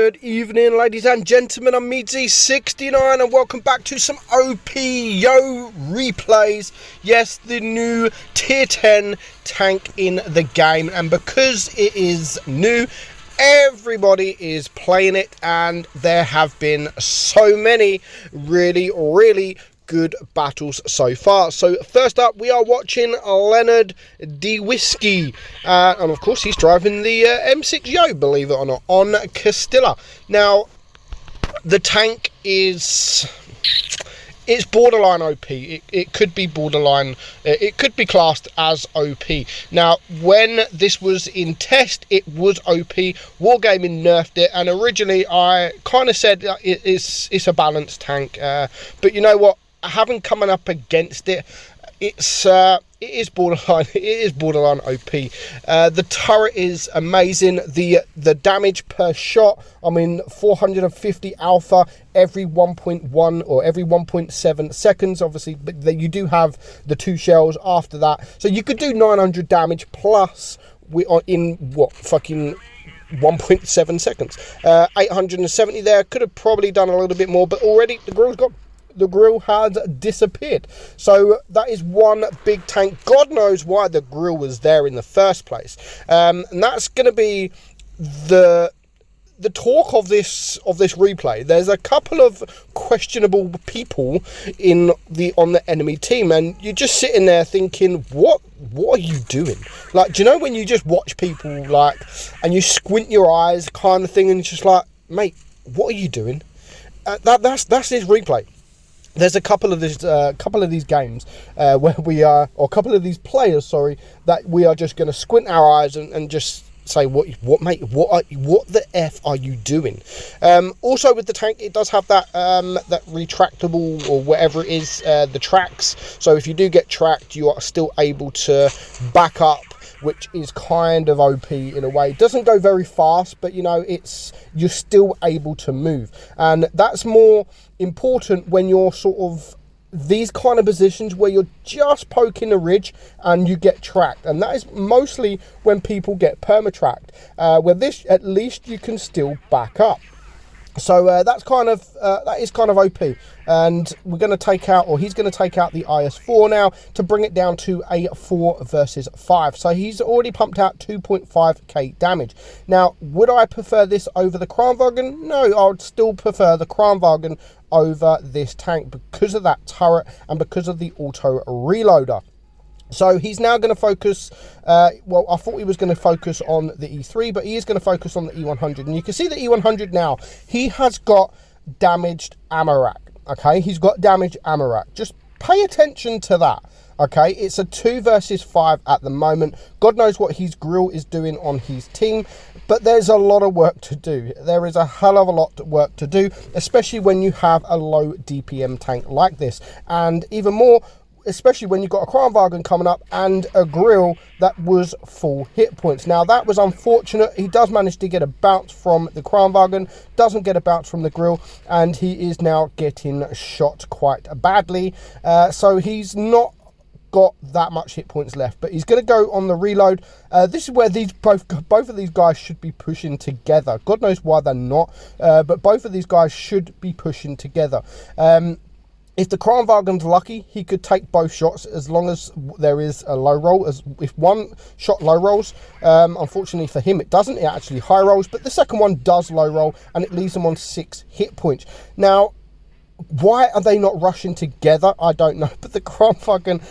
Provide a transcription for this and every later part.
Good evening, ladies and gentlemen. I'm meadsy69 and welcome back to some OP Yoh Replays. Yes, the new tier 10 tank in the game, and because it is new, everybody is playing it, and there have been so many really good battles so far. So first up, we are watching Leonard D Whiskey, and of course he's driving the M6 Yoh, believe it or not, on Castilla. Now the tank is, it's borderline OP. It could be borderline, it could be classed as OP. Now when this was in test, it was OP. Wargaming nerfed it, and originally I kind of said it's a balanced tank, but you know what, having coming up against it, it is borderline OP. The turret is amazing. The damage per shot, I mean, 450 alpha every 1.1 or every 1.7 seconds, obviously, but you do have the 2 shells after that, so you could do 900 damage plus we are in what, fucking 1.7 seconds. 870 there, could have probably done a little bit more, but already the grill has disappeared. So that is one big tank. God knows why the grill was there in the first place, and that's going to be the talk of this replay. There's a couple of questionable people on the enemy team, and you're just sitting there thinking, what are you doing? Like, do you know when you just watch people, like, and you squint your eyes kind of thing, and it's just like, mate, what are you doing? That's this replay. There's a couple of these games where we are, or a couple of these players, sorry, that we are just going to squint our eyes and just say, what mate, what the F are you doing? Also with the tank, it does have that that retractable, or whatever it is, the tracks. So if you do get tracked, you are still able to back up, which is kind of OP in a way. It doesn't go very fast, but you know, you're still able to move, and that's more important when you're sort of these kind of positions where you're just poking a ridge and you get tracked, and that is mostly when people get perma-tracked. With this, at least you can still back up. So that's kind of that is kind of OP, and we're going to take out, or he's going to take out the IS-4 now to bring it down to a 4 versus 5. So he's already pumped out 2.5k damage. Now, would I prefer this over the Kranwagen? No, I would still prefer the Kranwagen over this tank because of that turret and because of the auto reloader. So he's now going to focus, well, I thought he was going to focus on the E3, but he is going to focus on the E100. And you can see the E100 now, he has got damaged ammo rack, okay? He's got damaged ammo rack. Just pay attention to that, okay? It's a 2 versus 5 at the moment. God knows what his grill is doing on his team, but there's a lot of work to do. There is a hell of a lot of work to do, especially when you have a low DPM tank like this. And even more, especially when you've got a Kranwagen coming up and a grill that was full hit points. Now that was unfortunate. He does manage to get a bounce from the Kranwagen, doesn't get a bounce from the grill, and he is now getting shot quite badly. So he's not got that much hit points left, but he's going to go on the reload. This is where both of these guys should be pushing together. God knows why they're not, but both of these guys should be pushing together. If the Kranwagen's lucky, he could take both shots as long as there is a low roll. As if one shot low rolls, unfortunately for him it doesn't, it actually high rolls, but the second one does low roll and it leaves him on 6 hit points. Now, why are they not rushing together? I don't know, but the Kranwagen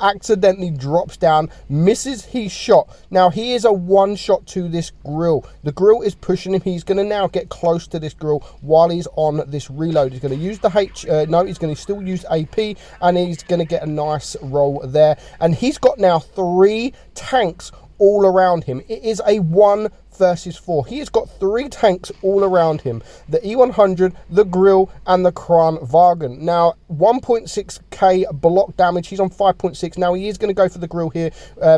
accidentally drops down, misses his shot. Now he is a 1 shot to this grill. The grill is pushing him. He's going to now get close to this grill while he's on this reload. He's going to use the he's going to still use AP, and he's going to get a nice roll there. And he's got now 3 tanks all around him. It is a 1 versus 4. He has got 3 tanks all around him: the E100, the grill, and the Kranwagen. Now 1.6k block damage. He's on 5.6. Now he is going to go for the grill here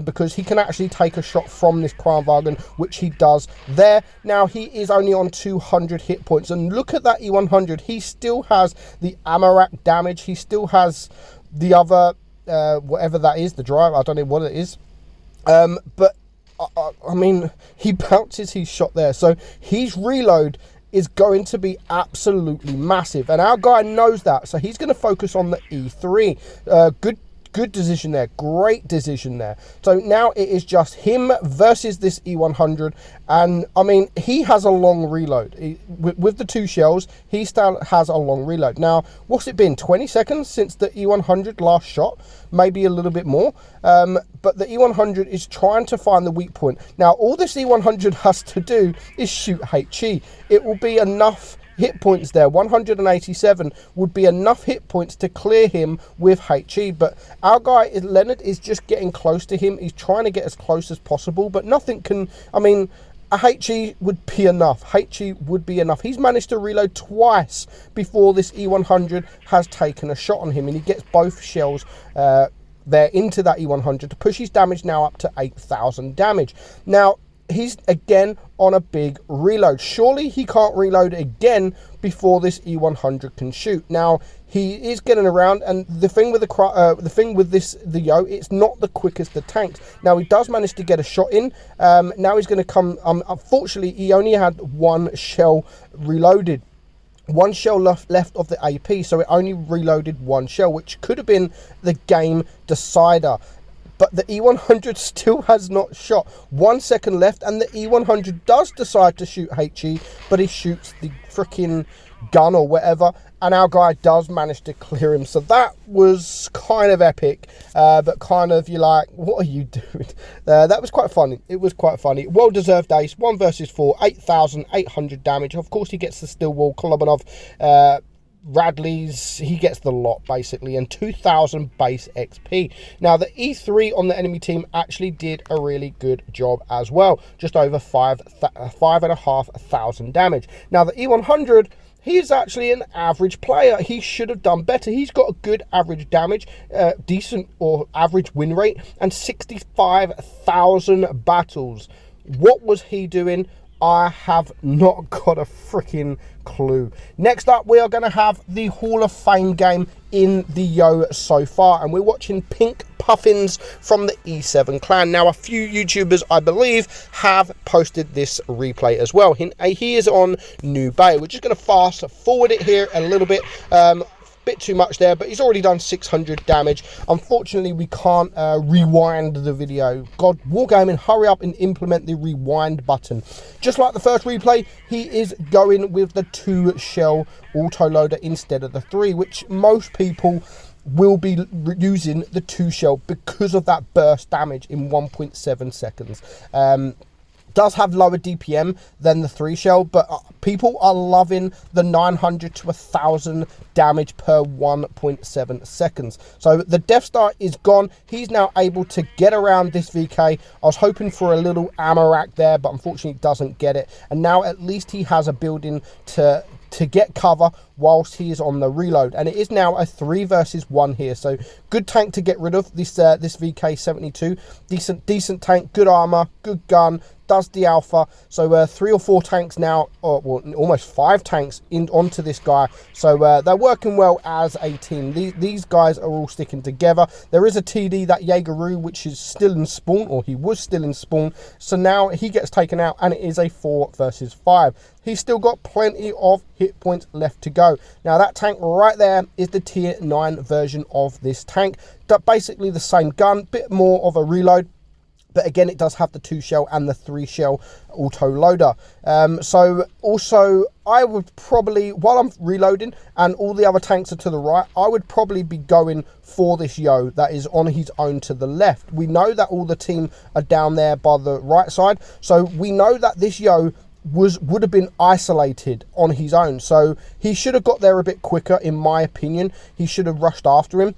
because he can actually take a shot from this Kranwagen, which he does there. Now he is only on 200 hit points, and look at that E100. He still has the ammo rack damage. He still has the other whatever that is, the drive. I don't know what it is, but I mean, he bounces his shot there. So his reload is going to be absolutely massive, and our guy knows that, so he's going to focus on the E3. Good decision there, great decision there. So now it is just him versus this E100, and I mean, he has a long reload. With the 2 shells, he still has a long reload. Now, what's it been, 20 seconds since the E100 last shot? Maybe a little bit more, but the E100 is trying to find the weak point. Now, all this E100 has to do is shoot HE. It will be enough hit points there. 187 would be enough hit points to clear him with HE, but our guy Leonard is just getting close to him. He's trying to get as close as possible, but nothing can, I mean, a HE would be enough. HE would be enough. He's managed to reload twice before this E100 has taken a shot on him, and he gets both shells there into that E100 to push his damage now up to 8,000 damage. Now, he's again on a big reload. Surely he can't reload again before this E100 can shoot. Now, he is getting around, and the thing with the Yoh, it's not the quickest of tanks. Now, he does manage to get a shot in. Now he's going to come. Unfortunately, he only had 1 shell reloaded. 1 shell left of the AP, so it only reloaded 1 shell, which could have been the game decider. But the E100 still has not shot. 1 second left, and the E100 does decide to shoot HE, but he shoots the freaking gun or whatever, and our guy does manage to clear him. So that was kind of epic, but kind of, you're like, what are you doing? That was quite funny. It was quite funny. Well-deserved ace. 1 versus 4, 8,800 damage. Of course, he gets the steel wall. Kolobanov, Radley's, he gets the lot basically, and 2,000 base XP. Now, the E3 on the enemy team actually did a really good job as well, just over 5,500 damage. Now, the E100, he's actually an average player. He should have done better. He's got a good average damage, decent or average win rate, and 65,000 battles. What was he doing? I have not got a freaking clue. Next up, we are going to have the Hall of Fame game in the Yoh so far, and we're watching Pink Puffins from the E7 clan. Now, a few YouTubers, I believe, have posted this replay as well. He is on New Bay. We're just going to fast forward it here a little bit. Bit too much there, but he's already done 600 damage. Unfortunately, we can't rewind the video. God, Wargaming, hurry up and implement the rewind button. Just like the first replay, he is going with the 2 shell autoloader instead of the 3, which most people will be using the 2 shell because of that burst damage in 1.7 seconds. Does have lower DPM than the 3 shell, but people are loving the 900 to 1,000 damage per 1.7 seconds. So the Death Star is gone. He's now able to get around this VK. I was hoping for a little ammo rack there, but unfortunately doesn't get it. And now at least he has a building to get cover whilst he is on the reload, and it is now a 3 versus 1 here. So good tank to get rid of this this VK72. Decent tank, good armor, good gun, does the alpha. So 3 or 4 tanks now, or well, almost 5 tanks onto this guy. So they're working well as a team. These guys are all sticking together. There is a TD, that Jaegeroo, which is still in spawn, or he was still in spawn. So now he gets taken out, and it is a 4 versus 5. He's still got plenty of hit points left to go. Now, that tank right there is the tier 9 version of this tank. Basically the same gun, bit more of a reload. But again, it does have the 2 shell and the 3 shell auto loader. So also, I would probably, while I'm reloading and all the other tanks are to the right, I would probably be going for this Yoh that is on his own to the left. We know that all the team are down there by the right side. So we know that this Yoh would have been isolated on his own. So he should have got there a bit quicker, in my opinion. He should have rushed after him,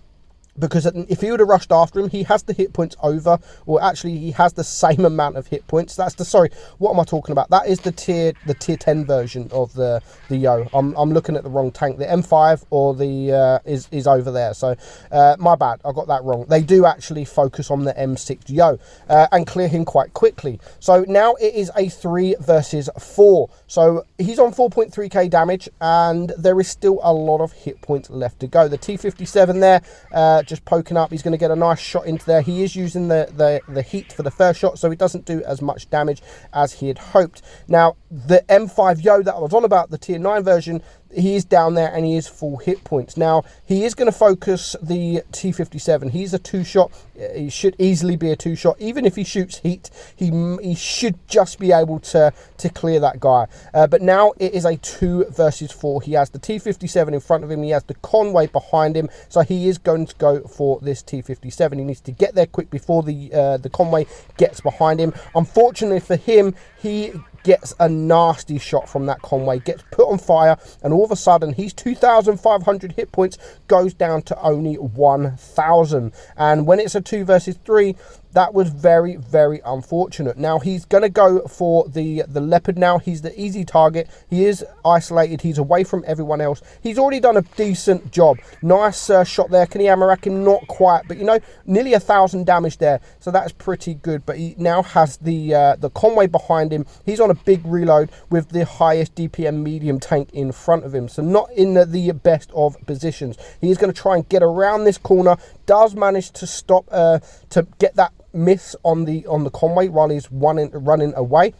because if he would have rushed after him, he has the hit points over, or actually he has the same amount of hit points. That's the, sorry, what am I talking about? That is the tier 10 version of the Yoh. I'm looking at the wrong tank. The M5 or the is over there. So my bad, I got that wrong. They do actually focus on the M6 Yoh and clear him quite quickly. So now it is a 3 versus 4. So he's on 4.3k damage, and there is still a lot of hit points left to go. The T57 there just poking up. He's going to get a nice shot into there. He is using the heat for the first shot, so he doesn't do as much damage as he had hoped. Now, the M5 Yoh that I was on about, the tier 9 version, he is down there and he is full hit points. Now, he is going to focus the T57. He's a 2-shot. He should easily be a 2-shot. Even if he shoots heat, he should just be able to clear that guy. But now it is a 2 versus 4. He has the T57 in front of him. He has the Conway behind him. So he is going to go for this T57. He needs to get there quick before the Conway gets behind him. Unfortunately for him, he gets a nasty shot from that Conway, gets put on fire, and all of a sudden his 2,500 hit points goes down to only 1,000. And when it's a 2 versus 3, that was very, very unfortunate. Now, he's going to go for the Leopard now. He's the easy target. He is isolated. He's away from everyone else. He's already done a decent job. Nice shot there. Can he hammer rack him? Not quite. But, you know, nearly 1,000 damage there. So that's pretty good. But he now has the Conway behind him. He's on a big reload with the highest DPM medium tank in front of him. So not in the best of positions. He's going to try and get around this corner. Does manage to stop, to get that miss on the Conway while he's running away.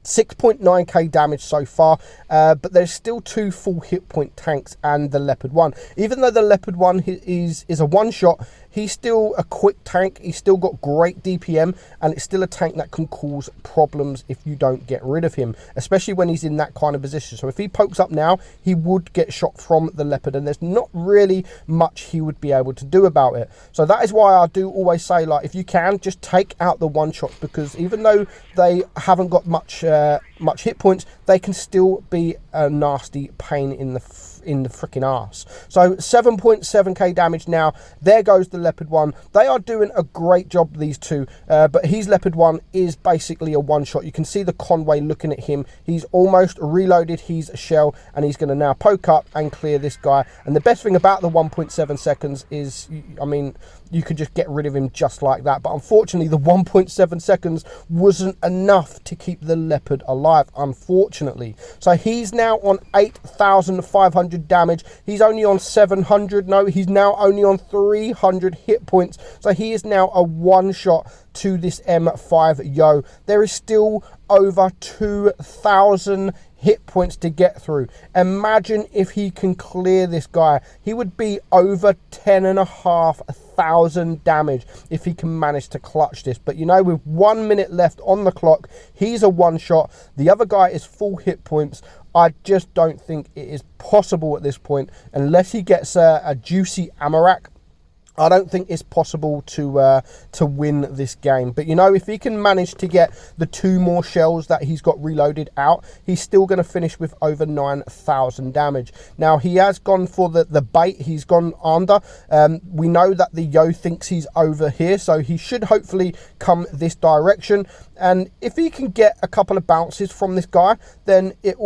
6.9k damage so far, but there's still 2 full hit point tanks and the Leopard 1. Even though the Leopard 1 is a 1-shot, he's still a quick tank. He's still got great DPM, and it's still a tank that can cause problems if you don't get rid of him, especially when he's in that kind of position. So if he pokes up now, he would get shot from the Leopard, and there's not really much he would be able to do about it. So that is why I do always say, like, if you can, just take out the 1-shots, because even though they haven't got much hit points, they can still be a nasty pain in the freaking arse. So 7.7k damage now. There goes the Leopard 1. They are doing a great job, these two, but his Leopard 1 is basically a 1-shot. You can see the Conway looking at him. He's almost reloaded his shell, and he's going to now poke up and clear this guy. And the best thing about the 1.7 seconds is, I mean, you could just get rid of him just like that. But unfortunately, the 1.7 seconds wasn't enough to keep the Leopard alive, unfortunately. So he's now on 8,500 damage. He's only on 700. No, he's now only on 300 hit points. So he is now a 1-shot to this M5 Yoh. There is still over 2,000 hit points to get through. Imagine if he can clear this guy. He would be over 10,500 damage if he can manage to clutch this. But you know, with 1 minute left on the clock, he's a 1-shot. The other guy is full hit points. I just don't think it is possible at this point, unless he gets a juicy Amarak. I don't think it's possible to win this game. But, you know, if he can manage to get the 2 more shells that he's got reloaded out, he's still going to finish with over 9,000 damage. Now, he has gone for the bait. He's gone under. We know that the Yoh thinks he's over here, so he should hopefully come this direction. And if he can get a couple of bounces from this guy, then it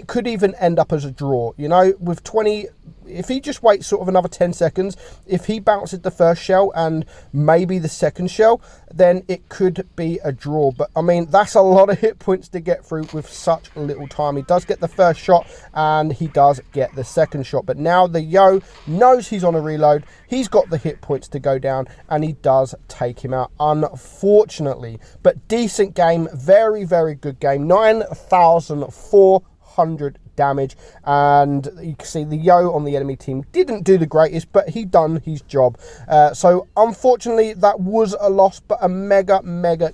could even end up as a draw. You know, with 20... If he just waits sort of another 10 seconds, if he bounces the first shell and maybe the second shell, then it could be a draw. But, I mean, that's a lot of hit points to get through with such little time. He does get the first shot and he does get the second shot. But now the Yoh knows he's on a reload. He's got the hit points to go down and he does take him out, unfortunately. But decent game. Very, very good game. 9,400 damage, and you can see the Yoh on the enemy team didn't do the greatest, but he done his job. So unfortunately that was a loss, but a mega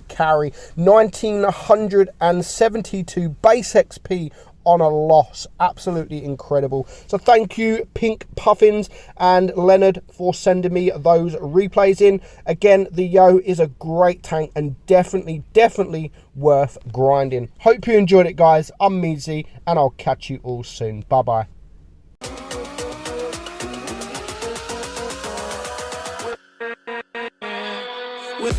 carry. 1972 base XP on a loss. Absolutely incredible. So thank you, Pink Puffins and Leonard, for sending me those replays in. Again, the Yoh is a great tank and definitely worth grinding. Hope you enjoyed it, guys. I'm Meadsy, and I'll catch you all soon. Bye bye. With